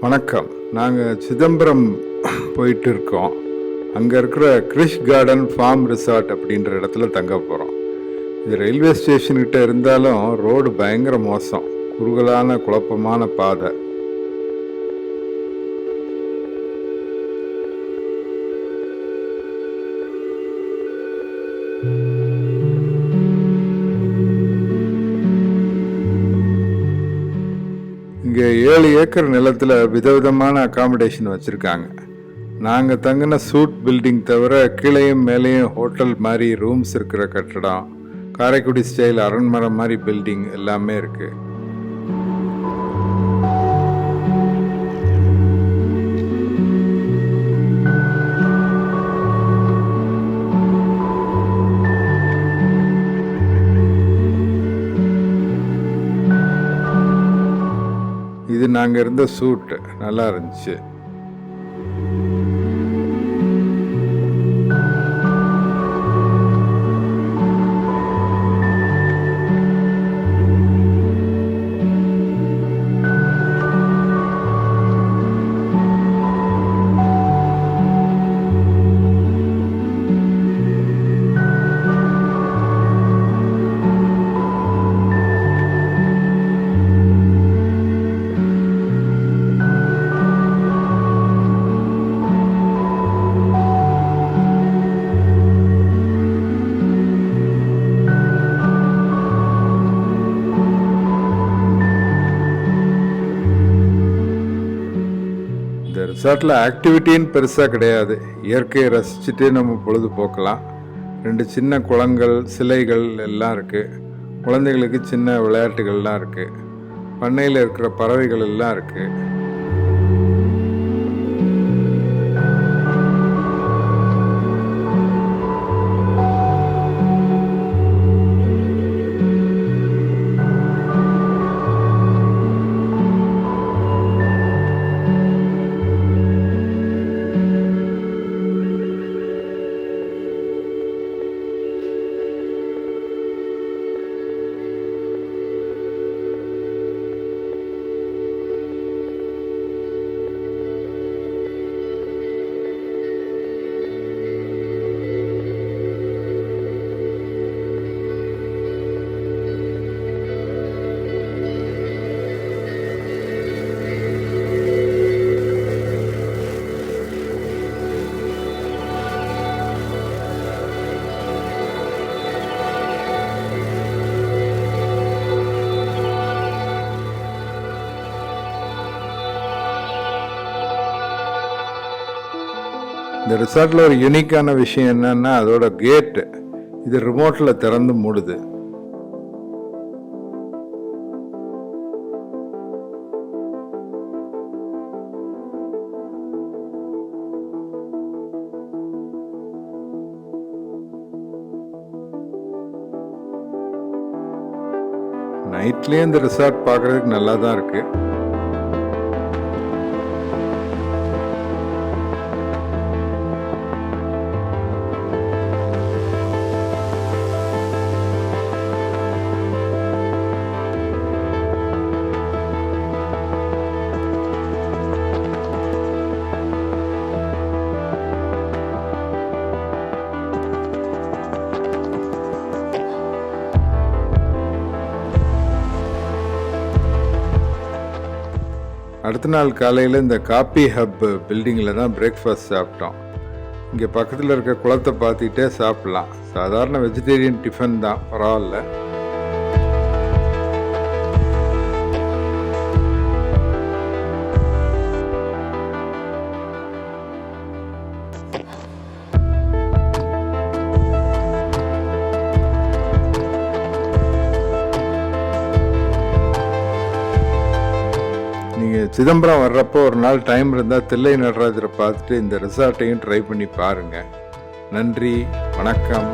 வணக்கம். நாங்கள் சிதம்பரம் போயிட்டு இருக்கோம். அங்கே இருக்கிற கிரிஷ் கார்டன் ஃபார்ம் ரிசார்ட் அப்படின்ற இடத்துல தங்க போகிறோம். இது ரயில்வே ஸ்டேஷன்கிட்ட இருந்தாலும் ரோடு பயங்கர மோசம், குறுகலான குழப்பமான பாதை. இங்கே 7 ஏக்கர் நிலத்தில் விதவிதமான அகாமடேஷன் வச்சுருக்காங்க. நாங்கள் தங்கின சூட் பில்டிங் தவிர கீழேயும் மேலேயும் ஹோட்டல் மாதிரி ரூம்ஸ் இருக்கிற கட்டடம், காரைக்குடி ஸ்டைல் அரண்மனை மாதிரி பில்டிங் எல்லாமே இருக்குது. இது நாங்கள் இருந்த சூட்டு நல்லா இருந்துச்சு. இந்த ரிசார்ட்டில் ஆக்டிவிட்டின்னு பெருசாக கிடையாது. இயற்கையை ரசிச்சுட்டு நம்ம பொழுது போக்கலாம். 2 சின்ன குளங்கள், சிலைகள் எல்லாம் இருக்குது. குழந்தைகளுக்கு சின்ன விளையாட்டுகள்லாம் இருக்குது. பண்ணையில் இருக்கிற பறவைகள் எல்லாம் இருக்குது. இந்த ரிசார்ட்டில் ஒரு யூனிக்கான விஷயம் என்னன்னா அதோட கேட்டு. இது ரிமோட்டில் திறந்து மூடுது. நைட்லேயும் இந்த ரிசார்ட் பார்க்குறதுக்கு நல்லா தான் இருக்குது. அடுத்த நாள் காலையில் இந்த காப்பி ஹப் பில்டிங்கில் தான் பிரேக்ஃபாஸ்ட் சாப்பிட்டோம். இங்கே பக்கத்தில் இருக்க குளத்தை பார்த்துக்கிட்டே சாப்பிட்லாம். சாதாரண வெஜிடேரியன் டிஃபன் தான், பரவாயில்ல. நீங்கள் சிதம்பரம் வர்றப்போ ஒரு நாள் டைம் இருந்தால் தில்லை நடராஜரை பார்த்துட்டு இந்த ரிசார்ட்டையும் ட்ரை பண்ணி பாருங்கள். நன்றி, வணக்கம்.